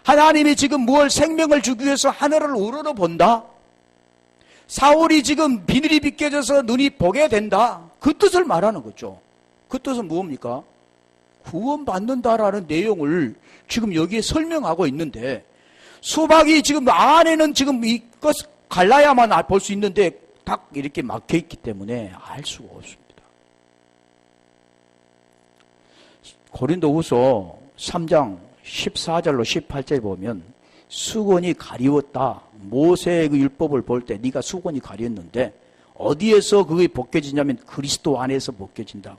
하나님이 지금 무엇 생명을 주기 위해서 하늘을 우러러 본다. 사울이 지금 비늘이 벗겨져서 눈이 보게 된다. 그 뜻을 말하는 거죠. 그 뜻은 뭡니까? 구원받는다라는 내용을 지금 여기에 설명하고 있는데 수박이 지금 안에는 지금 이것 갈라야만 볼 수 있는데 딱 이렇게 막혀 있기 때문에 알 수가 없습니다. 고린도후서 3장 14절로 18절 보면 수건이 가리웠다. 모세의 그 율법을 볼 때 네가 수건이 가렸는데 어디에서 그게 벗겨지냐면 그리스도 안에서 벗겨진다.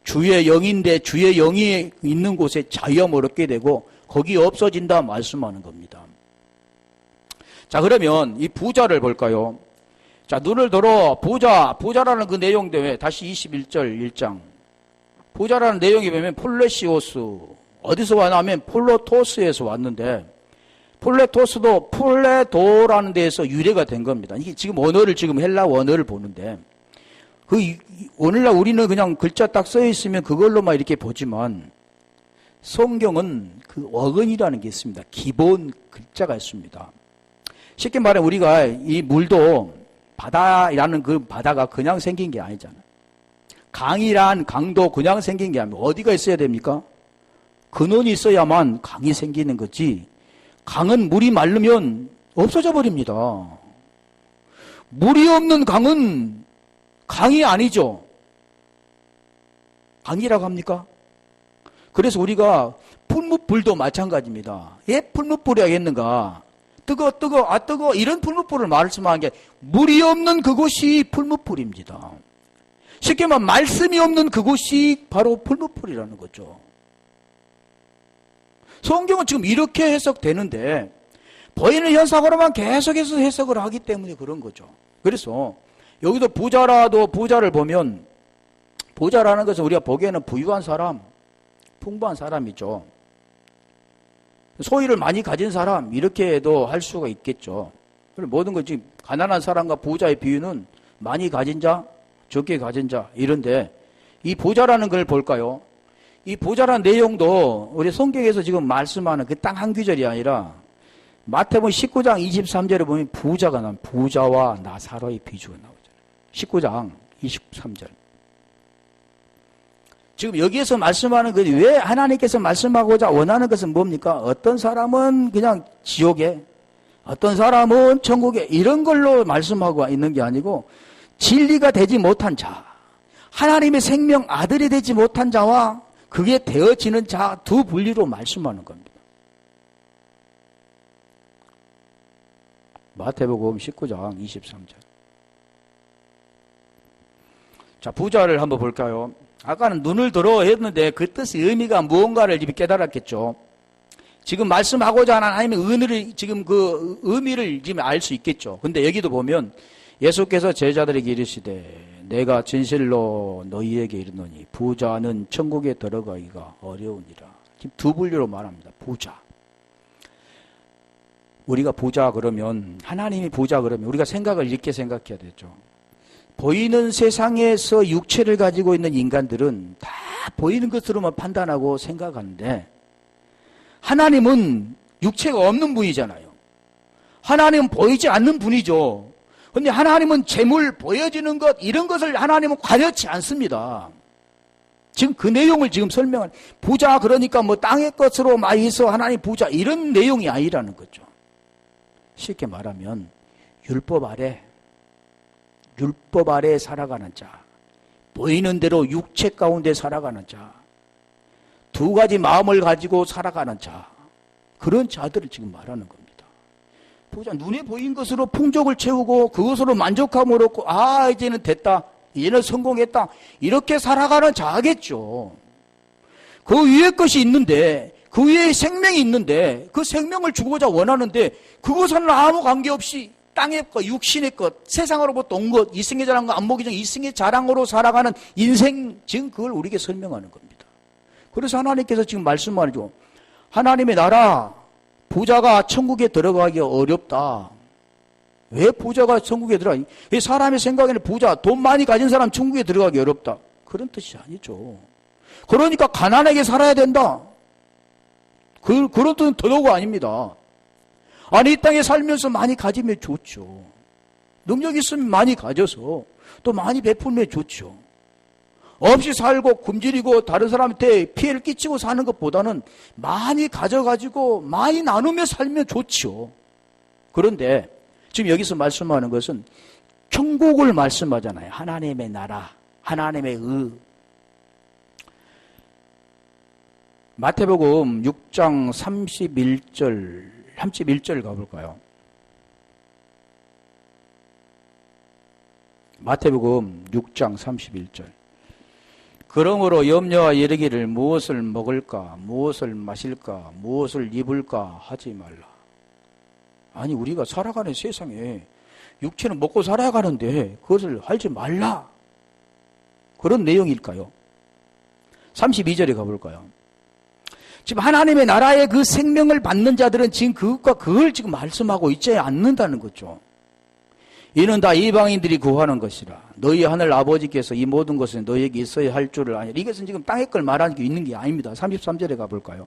주의 영인데 주의 영이 있는 곳에 자유함을 얻게 되고 거기 없어진다 말씀하는 겁니다. 자, 그러면 이 부자를 볼까요? 자, 눈을 들어 부자라는 그 내용대로 다시 21절 1장. 부자라는 내용이 보면 폴레시오스 어디서 왔냐면 폴로토스에서 왔는데 폴레토스도 폴레도라는 데에서 유래가 된 겁니다. 이게 지금 언어를 지금 헬라 언어를 보는데 오늘날 우리는 그냥 글자 딱 써 있으면 그걸로만 이렇게 보지만 성경은 그 어근이라는 게 있습니다. 기본 글자가 있습니다. 쉽게 말해 우리가 이 물도 바다라는 그 바다가 그냥 생긴 게 아니잖아요. 강이란 강도 그냥 생긴 게 아니고 어디가 있어야 됩니까? 근원이 있어야만 강이 생기는 거지. 강은 물이 마르면 없어져 버립니다. 물이 없는 강은 강이 아니죠. 강이라고 합니까? 그래서 우리가 풀무불도 마찬가지입니다. 예, 풀무불이 하겠는가? 뜨거 이런 풀무불을 말씀하는 게 물이 없는 그곳이 풀무불입니다. 쉽게 말하면 말씀이 없는 그곳이 바로 풀무불이라는 거죠. 성경은 지금 이렇게 해석되는데 보이는 현상으로만 계속해서 해석을 하기 때문에 그런 거죠. 그래서 여기도 부자를 보면 부자라는 것은 우리가 보기에는 부유한 사람, 풍부한 사람이죠. 소유를 많이 가진 사람 이렇게도 할 수가 있겠죠. 모든 것 지금 가난한 사람과 부자의 비유는 많이 가진 자, 적게 가진 자 이런데 이 부자라는 걸 볼까요? 이 부자라는 내용도 우리 성경에서 지금 말씀하는 그 딱 한 구절이 아니라 마태복음 19장 23절에 보면 부자가 나오면 부자와 나사로의 비유가 나오잖아요. 19장 23절. 지금 여기에서 말씀하는 것이 왜 하나님께서 말씀하고자 원하는 것은 뭡니까? 어떤 사람은 그냥 지옥에, 어떤 사람은 천국에 이런 걸로 말씀하고 있는 게 아니고 진리가 되지 못한 자, 하나님의 생명 아들이 되지 못한 자와 그게 되어지는 자 두 분리로 말씀하는 겁니다. 마태복음 19장 23절. 자, 부자를 한번 볼까요? 아까는 눈을 들어 했는데 그 뜻의 의미가 무언가를 깨달았겠죠. 지금 말씀하고자 하는 하나님의 은혜를 지금 그 의미를 지금 알 수 있겠죠. 근데 여기도 보면 예수께서 제자들에게 이르시되 내가 진실로 너희에게 이르노니 부자는 천국에 들어가기가 어려우니라. 지금 두 분류로 말합니다. 부자. 우리가 부자 그러면 하나님이 부자 그러면 우리가 생각을 이렇게 생각해야 되죠. 보이는 세상에서 육체를 가지고 있는 인간들은 다 보이는 것으로만 판단하고 생각하는데 하나님은 육체가 없는 분이잖아요. 하나님은 보이지 않는 분이죠. 그런데 하나님은 재물, 보여지는 것 이런 것을 하나님은 관여치 않습니다. 지금 그 내용을 지금 설명한 부자 그러니까 뭐 땅의 것으로 많이 있어 하나님 부자 이런 내용이 아니라는 거죠. 쉽게 말하면 율법 아래 살아가는 자, 보이는 대로 육체 가운데 살아가는 자, 두 가지 마음을 가지고 살아가는 자, 그런 자들을 지금 말하는 겁니다. 부자, 눈에 보인 것으로 풍족을 채우고 그것으로 만족함을 얻고 이제는 됐다, 이제는 성공했다 이렇게 살아가는 자겠죠. 그 위에 것이 있는데 그 위에 생명이 있는데 그 생명을 주고자 원하는데 그것은 아무 관계없이 땅의 것, 육신의 것, 세상으로부터 온 것, 이승의 자랑과 안목의 정, 이승의 자랑으로 살아가는 인생, 지금 그걸 우리에게 설명하는 겁니다. 그래서 하나님께서 지금 말씀하죠. 하나님의 나라, 부자가 천국에 들어가기 어렵다. 왜 부자가 천국에 들어가? 이 사람의 생각에는 부자, 돈 많이 가진 사람 천국에 들어가기 어렵다. 그런 뜻이 아니죠. 그러니까 가난하게 살아야 된다. 그런 뜻은 더더욱 아닙니다. 아니, 이 땅에 살면서 많이 가지면 좋죠. 능력 있으면 많이 가져서 또 많이 베풀면 좋죠. 없이 살고 굶주리고 다른 사람한테 피해를 끼치고 사는 것보다는 많이 가져가지고 많이 나누며 살면 좋죠. 그런데 지금 여기서 말씀하는 것은 천국을 말씀하잖아요. 하나님의 나라, 하나님의 의. 마태복음 6장 31절 가볼까요? 마태복음 6장 31절. 그러므로 염려와 이르기를 무엇을 먹을까, 무엇을 마실까, 무엇을 입을까 하지 말라. 아니, 우리가 살아가는 세상에 육체는 먹고 살아가는데 그것을 하지 말라. 그런 내용일까요? 32절에 가볼까요? 지금 하나님의 나라의 그 생명을 받는 자들은 지금 그걸 지금 말씀하고 있지 않는다는 거죠. 이는 다 이방인들이 구하는 것이라. 너희 하늘 아버지께서 이 모든 것은 너희에게 있어야 할 줄을 아니라. 이것은 지금 땅의 걸 말하는 게 있는 게 아닙니다. 33절에 가볼까요?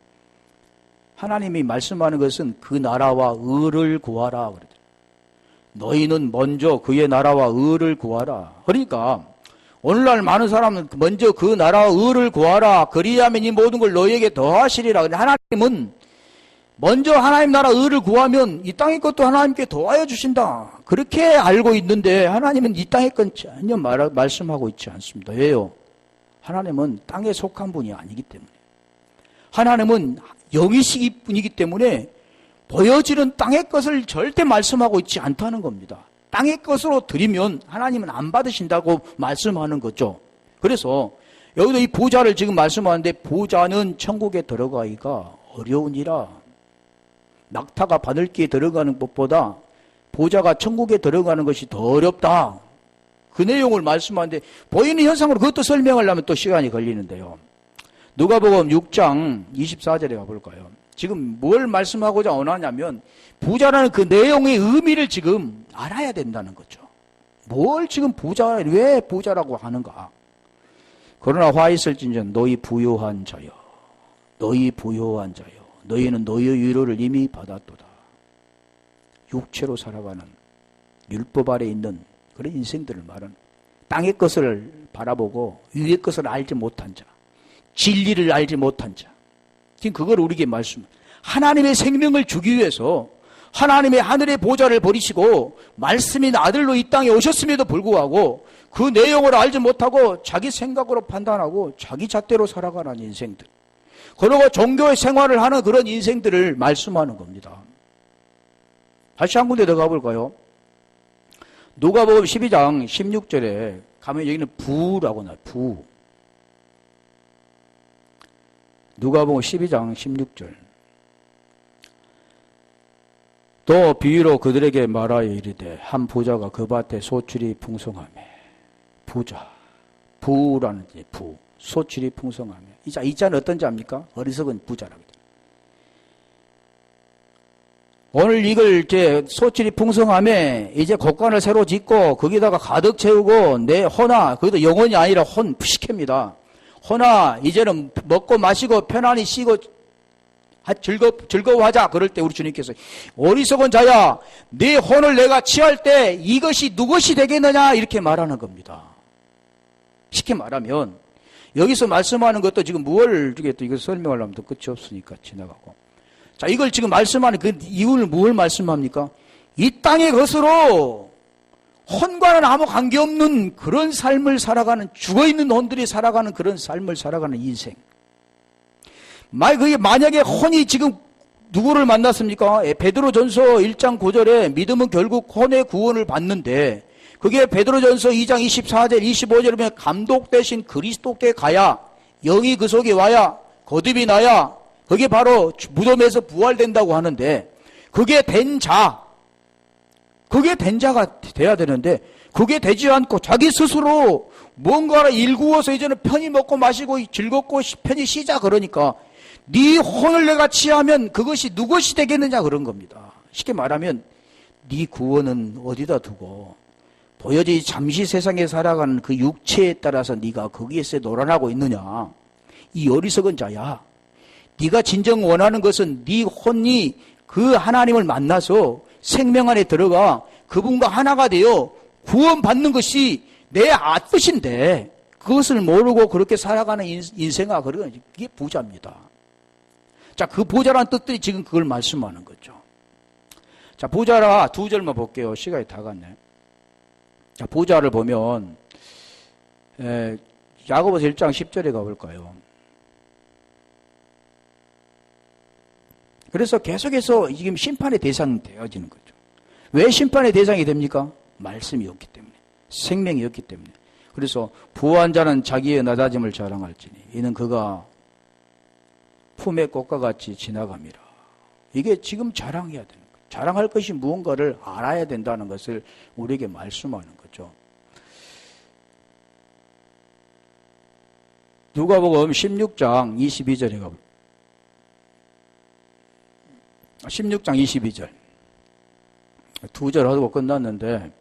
하나님이 말씀하는 것은 그 나라와 의를 구하라. 그러죠. 너희는 먼저 그의 나라와 의를 구하라. 그러니까 오늘날 많은 사람은 먼저 그 나라와 의를 구하라. 그리하면 이 모든 걸 너희에게 더하시리라. 하나님은 먼저 하나님 나라 의를 구하면 이 땅의 것도 하나님께 더하여 주신다. 그렇게 알고 있는데 하나님은 이 땅의 건 전혀 말씀하고 있지 않습니다. 왜요? 하나님은 땅에 속한 분이 아니기 때문에. 하나님은 영이시기 분이기 때문에 보여지는 땅의 것을 절대 말씀하고 있지 않다는 겁니다. 땅의 것으로 드리면 하나님은 안 받으신다고 말씀하는 거죠. 그래서 여기도 이 부자를 지금 말씀하는데 부자는 천국에 들어가기가 어려우니라. 낙타가 바늘기에 들어가는 것보다 부자가 천국에 들어가는 것이 더 어렵다. 그 내용을 말씀하는데 보이는 현상으로 그것도 설명하려면 또 시간이 걸리는데요. 누가복음 6장 24절에 가볼까요? 지금 뭘 말씀하고자 원하냐면 부자라는 그 내용의 의미를 지금 알아야 된다는 거죠. 뭘 지금 왜 부자라고 하는가? 그러나 화 있을진전 너희 부요한 자여, 너희 부요한 자여, 너희는 너희의 위로를 이미 받았도다. 육체로 살아가는 율법 아래 있는 그런 인생들을 말하는, 땅의 것을 바라보고 위의 것을 알지 못한 자, 진리를 알지 못한 자, 지금 그걸 우리에게 말씀. 하나님의 생명을 주기 위해서 하나님의 하늘의 보좌를 버리시고 말씀인 아들로 이 땅에 오셨음에도 불구하고 그 내용을 알지 못하고 자기 생각으로 판단하고 자기 잣대로 살아가는 인생들, 그리고 종교의 생활을 하는 그런 인생들을 말씀하는 겁니다. 다시 한 군데 더 가볼까요? 누가복음 12장 16절에 가면 여기는 부라고 나와요. 부. 누가복음 12장 16절. 또 비유로 그들에게 말하여 이르되 한 부자가 그 밭에 소출이 풍성하며. 부자. 부라는 게 부. 소출이 풍성하며. 이 자는 어떤 자입니까? 어리석은 부자라고. 오늘 이걸 이제 소출이 풍성하며 이제 곡간을 새로 짓고 거기다가 가득 채우고 내 허나, 거기도 영혼이 아니라 혼, 푸시캡니다. 허나 이제는 먹고 마시고 편안히 쉬고 즐거워하자. 그럴 때 우리 주님께서 어리석은 자야, 네 혼을 내가 취할 때 이것이 누것이 되겠느냐 이렇게 말하는 겁니다. 쉽게 말하면 여기서 말씀하는 것도 지금 무엇을 주겠다 이거 설명하려면 또 끝이 없으니까 지나가고. 자, 이걸 지금 말씀하는 그 이유를 뭘 말씀합니까? 이 땅의 것으로 혼과는 아무 관계없는 그런 삶을 살아가는, 죽어있는 혼들이 살아가는 그런 삶을 살아가는 인생. 그게 만약에 혼이 지금 누구를 만났습니까? 베드로전서 1장 9절에 믿음은 결국 혼의 구원을 받는데, 그게 베드로전서 2장 24절 25절에 보면 감독되신 그리스도께 가야, 영이 그 속에 와야, 거듭이 나야, 그게 바로 무덤에서 부활된다고 하는데, 그게 된 자가 돼야 되는데, 그게 되지 않고 자기 스스로 뭔가를 일구어서 이제는 편히 먹고 마시고 즐겁고 편히 쉬자 그러니까 네 혼을 내가 취하면 그것이 누것이 되겠느냐 그런 겁니다. 쉽게 말하면 네 구원은 어디다 두고 도저히 잠시 세상에 살아가는 그 육체에 따라서 네가 거기에서 놀아나고 있느냐. 이 어리석은 자야. 네가 진정 원하는 것은 네 혼이 그 하나님을 만나서 생명 안에 들어가 그분과 하나가 되어 구원받는 것이 내 뜻인데 그것을 모르고 그렇게 살아가는 인생아, 그게 부자입니다. 자, 그 부자라는 뜻들이 지금 그걸 말씀하는 거죠. 자, 부자라 두 절만 볼게요. 시간이 다 갔네. 자, 부자를 보면 야고보서 1장 10절에 가볼까요? 그래서 계속해서 지금 심판의 대상이 되어지는 거죠. 왜 심판의 대상이 됩니까? 말씀이었기 때문에, 생명이었기 때문에. 그래서 부한 자는 자기의 낮아짐을 자랑할지니 이는 그가 품의 꽃과 같이 지나감이라. 이게 지금 자랑해야 되는 거예요. 자랑할 것이 무언가를 알아야 된다는 것을 우리에게 말씀하는 거죠. 누가복음 16장 22절에 가볼까요? 16장 22절. 두 절 하고 끝났는데,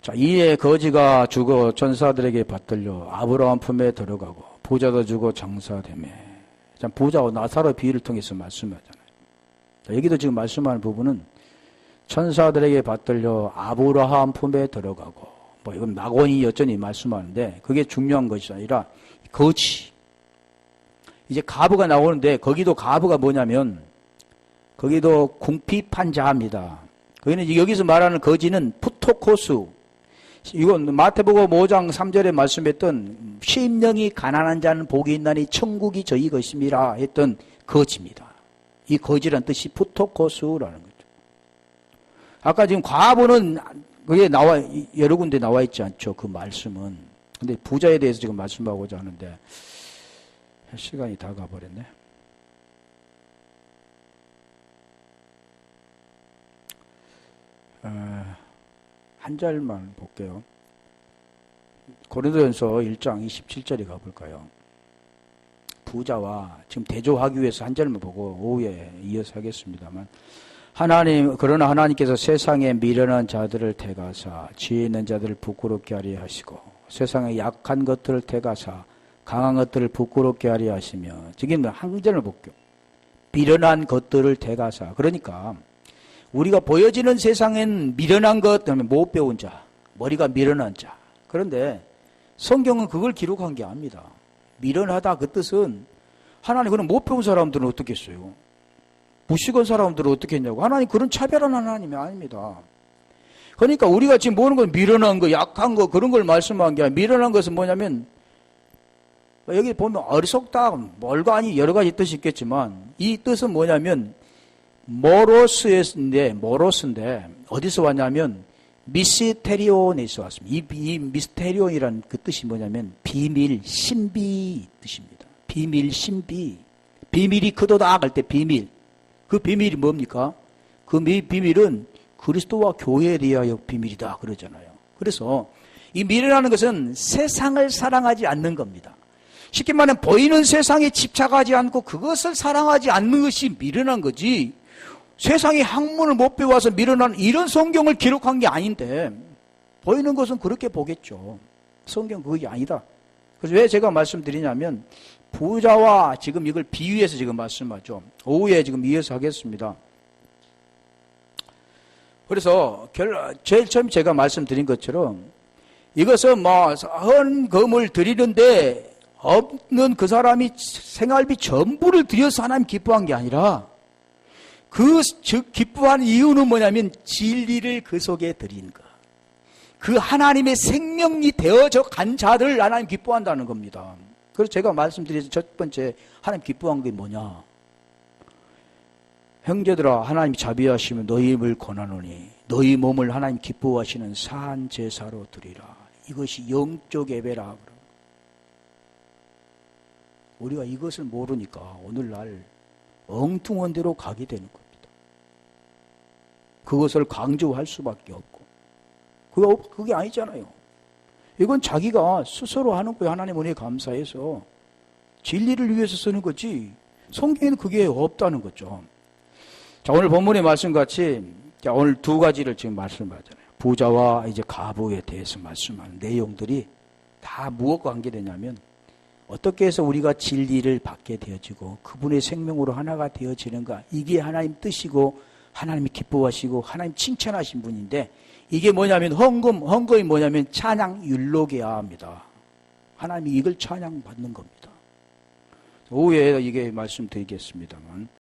자, 이에 거지가 죽어 천사들에게 받들려 아브라함 품에 들어가고 부자도 죽어 장사되매. 자, 부자와 나사로 비유를 통해서 말씀하잖아요. 자, 여기도 지금 말씀하는 부분은 천사들에게 받들려 아브라함 품에 들어가고, 뭐 이건 낙원이 여전히 말씀하는데 그게 중요한 것이 아니라 거지. 이제 가부가 나오는데 거기도 가부가 뭐냐면 거기도 궁핍한자입니다. 거기는 여기서 말하는 거지는 푸토코스. 이건 마태복음 5장 3절에 말씀했던 심령이 가난한 자는 복이 있나니 천국이 저희 것입니다 했던 거지입니다. 이 거지란 뜻이 푸토코스라는 거죠. 아까 지금 과부는 그게 여러 군데 나와 있지 않죠. 그 말씀은. 근데 부자에 대해서 지금 말씀하고자 하는데 시간이 다 가버렸네. 한 절만 볼게요. 고린도전서 1장 27절에 가볼까요? 부자와 지금 대조하기 위해서 한 절만 보고 오후에 이어서 하겠습니다만, 그러나 하나님께서 세상에 미련한 자들을 택하사 지혜 있는 자들을 부끄럽게 하려 하시고 세상에 약한 것들을 택하사 강한 것들을 부끄럽게 하려 하시며, 지금 한 절을 볼게요. 미련한 것들을 택하사. 그러니까 우리가 보여지는 세상엔 미련한 것 때문에 못 배운 자, 머리가 미련한 자. 그런데 성경은 그걸 기록한 게 아닙니다. 미련하다 그 뜻은 하나님 그럼 못 배운 사람들은 어떻게 했어요? 무식한 사람들은 어떻게 했냐고. 하나님 그런 차별한 하나님이 아닙니다. 그러니까 우리가 지금 보는 건 미련한 거, 약한 거 그런 걸 말씀한 게 아니라, 미련한 것은 뭐냐면 여기 보면 어리석다, 멀거니 여러 가지 뜻이 있겠지만 이 뜻은 뭐냐면 모로스인데 어디서 왔냐면 미스테리온에서 왔습니다. 이 미스테리온이라는 그 뜻이 뭐냐면 비밀, 신비 뜻입니다. 비밀, 신비. 비밀이 크도다 할 때 비밀. 그 비밀이 뭡니까? 그 비밀은 그리스도와 교회에 대하여 비밀이다 그러잖아요. 그래서 이 미련하는 것은 세상을 사랑하지 않는 겁니다. 쉽게 말하면 보이는 세상에 집착하지 않고 그것을 사랑하지 않는 것이 미련한 거지, 세상의 학문을 못 배워서 미련한 이런 성경을 기록한 게 아닌데, 보이는 것은 그렇게 보겠죠. 성경 그게 아니다. 그래서 왜 제가 말씀드리냐면 부자와 지금 이걸 비유해서 지금 말씀하죠. 오후에 지금 이어서 하겠습니다. 그래서 제일 처음 제가 말씀드린 것처럼 이것은 헌금을 드리는데 없는 그 사람이 생활비 전부를 들여서 하나님 기뻐한 게 아니라, 즉 기뻐하는 이유는 뭐냐면 진리를 그 속에 드린 것. 그 하나님의 생명이 되어져 간 자들 하나님 기뻐한다는 겁니다. 그래서 제가 말씀드린 첫 번째 하나님 기뻐한 게 뭐냐? 형제들아, 하나님이 자비하시면 너희 힘을 권하노니 너희 몸을 하나님 기뻐하시는 산 제사로 드리라. 이것이 영적 예배라. 우리가 이것을 모르니까 오늘날 엉뚱한 데로 가게 되는 겁니다. 그것을 강조할 수밖에 없고. 그게 아니잖아요. 이건 자기가 스스로 하는 거예요. 하나님 은혜에 감사해서 진리를 위해서 쓰는 거지 성경에는 그게 없다는 거죠. 자, 오늘 본문의 말씀같이 자, 오늘 두 가지를 지금 말씀하잖아요. 부자와 이제 가부에 대해서 말씀하는 내용들이 다 무엇과 관계되냐면 어떻게 해서 우리가 진리를 받게 되어지고 그분의 생명으로 하나가 되어지는가, 이게 하나님 뜻이고 하나님이 기뻐하시고 하나님 칭찬하신 분인데, 이게 뭐냐면 헌금이 뭐냐면 찬양 율로게아입니다. 하나님이 이걸 찬양 받는 겁니다. 오후에 이게 말씀드리겠습니다만